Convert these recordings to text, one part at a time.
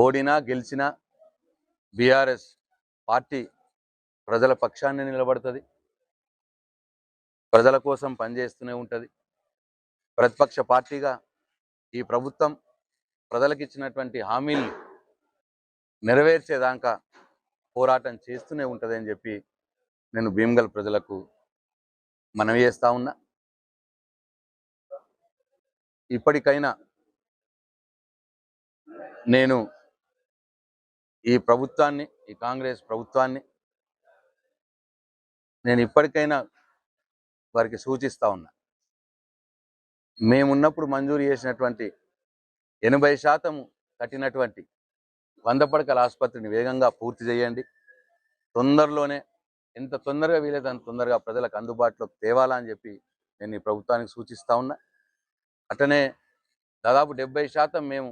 ఓడినా గెలిచినా BRS party ప్రజల పక్షాన్ని నిలబడుతుంది, ప్రజల కోసం పనిచేస్తూనే ఉంటుంది. ప్రతిపక్ష పార్టీగా ఈ ప్రభుత్వం ప్రజలకు ఇచ్చినటువంటి హామీలు నెరవేర్చేదాకా పోరాటం చేస్తూనే ఉంటుంది అని చెప్పి నేను భీమ్గల్ ప్రజలకు మనవి చేస్తా ఉన్నా. ఇప్పటికైనా నేను ఈ ప్రభుత్వాన్ని, ఈ కాంగ్రెస్ ప్రభుత్వాన్ని నేను ఇప్పటికైనా వారికి సూచిస్తా ఉన్నా. మేమున్నప్పుడు మంజూరు చేసినటువంటి 80% కట్టినటువంటి 100 పడకల ఆసుపత్రిని వేగంగా పూర్తి చేయండి. తొందరలోనే, ఎంత తొందరగా వీలైతే అంత తొందరగా ప్రజలకు అందుబాటులోకి తేవాలని చెప్పి నేను ఈ ప్రభుత్వానికి సూచిస్తా ఉన్నా. అట్లనే దాదాపు 70% మేము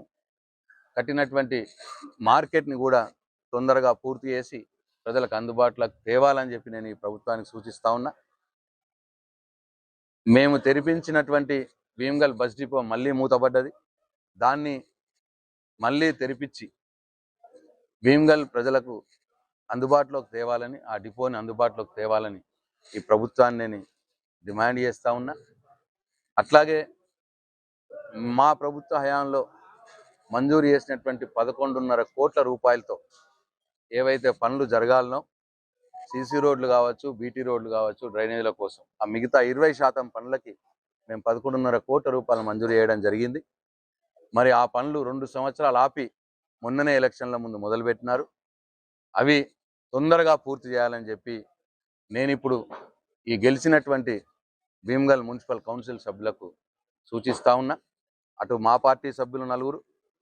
కట్టినటువంటి మార్కెట్ని కూడా తొందరగా పూర్తి చేసి ప్రజలకు అందుబాటులోకి తేవాలని చెప్పి నేను ఈ ప్రభుత్వానికి సూచిస్తా ఉన్నా. మేము తెరిపించినటువంటి భీమ్గల్ బస్ డిపో మళ్ళీ మూతపడ్డది. దాన్ని మళ్ళీ తెరిపించి భీమ్గల్ ప్రజలకు అందుబాటులోకి తేవాలని, ఆ డిపోని అందుబాటులోకి తేవాలని ఈ ప్రభుత్వాన్ని నేను డిమాండ్ చేస్తూ ఉన్నా. అట్లాగే మా ప్రభుత్వ హయాంలో మంజూరు చేసినటువంటి 11.5 కోట్ల రూపాయలతో ఏవైతే పనులు జరగాలనో, సీసీ రోడ్లు కావచ్చు, బీటీ రోడ్లు కావచ్చు, డ్రైనేజీల కోసం ఆ మిగతా 20% పనులకి మేము 11.5 కోట్ల రూపాయలు మంజూరు చేయడం జరిగింది. మరి ఆ పనులు 2 సంవత్సరాలు ఆపి మొన్ననే ఎలక్షన్ల ముందు మొదలుపెట్టినారు. అవి తొందరగా పూర్తి చేయాలని చెప్పి నేను ఇప్పుడు ఈ గెలిచినటువంటి భీమ్గల్ మున్సిపల్ కౌన్సిల్ సభ్యులకు సూచిస్తా ఉన్నా. అటు మా పార్టీ సభ్యులు 4,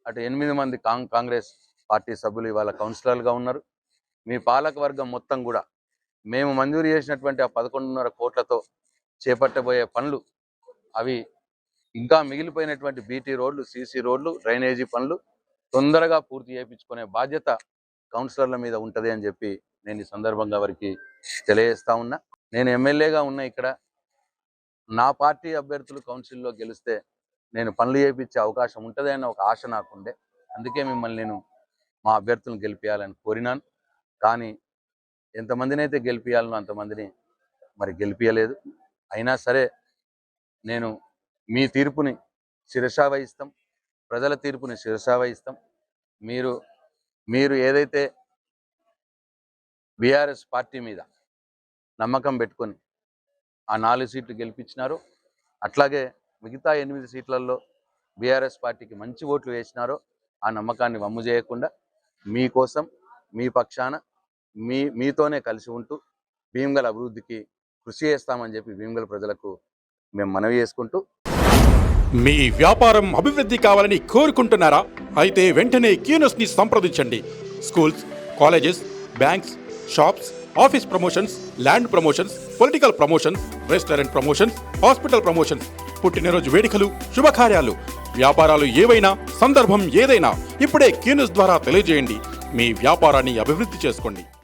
అటు 8 మంది కాంగ్రెస్ పార్టీ సభ్యులు ఇవాళ కౌన్సిలర్గా ఉన్నారు. మీ పాలక వర్గం మొత్తం కూడా మేము మంజూరు చేసినటువంటి ఆ 11.5 కోట్లతో చేపట్టబోయే పనులు, అవి ఇంకా మిగిలిపోయినటువంటి బీటీ రోడ్లు, సీసీ రోడ్లు, డ్రైనేజీ పనులు తొందరగా పూర్తి చేయించుకునే బాధ్యత కౌన్సిలర్ల మీద ఉంటుంది అని చెప్పి నేను ఈ సందర్భంగా వారికి తెలియజేస్తా ఉన్నా. నేను ఎమ్మెల్యేగా ఉన్నా ఇక్కడ, నా పార్టీ అభ్యర్థులు కౌన్సిల్లో గెలిస్తే నేను పనులు చేయించే అవకాశం ఉంటుంది అన్న ఒక ఆశ నాకుండే. అందుకే మిమ్మల్ని నేను మా అభ్యర్థులను గెలిపించాలని కోరినాను. కానీ ఎంతమందిని అయితే గెలిపించాలనో అంతమందిని మరి గెలిపించలేదు. అయినా సరే నేను మీ తీర్పుని శిరసా వహిస్తాం, ప్రజల తీర్పుని శిరసా వహిస్తాం. మీరు ఏదైతే బీఆర్ఎస్ పార్టీ మీద నమ్మకం పెట్టుకొని ఆ 4 సీట్లు గెలిపించినారో, అట్లాగే మిగతా 8 సీట్లలో బీఆర్ఎస్ పార్టీకి మంచి ఓట్లు వేసినారో ఆ నమ్మకాన్ని వమ్ము చేయకుండా మీకోసం, మీ పక్షాన, మీతోనే కలిసి ఉంటూ భీమ్గల్ అభివృద్ధికి కృషి చేస్తామని చెప్పి భీమ్గల్ ప్రజలకు మేము మనవి చేసుకుంటూ. మీ వ్యాపారం అభివృద్ధి కావాలని కోరుకుంటున్నారా? అయితే వెంటనే క్యూనస్ని సంప్రదించండి. Schools, colleges, banks, shops, office promotions, land promotions, political promotions, restaurant promotions, hospital promotions, పుట్టినరోజు వేడుకలు, శుభకార్యాలు, వ్యాపారాలు ఏవైనా, సందర్భం ఏదైనా ఇప్పుడే క్యూనస్ ద్వారా తెలియజేయండి. మీ వ్యాపారాన్ని అభివృద్ధి చేసుకోండి.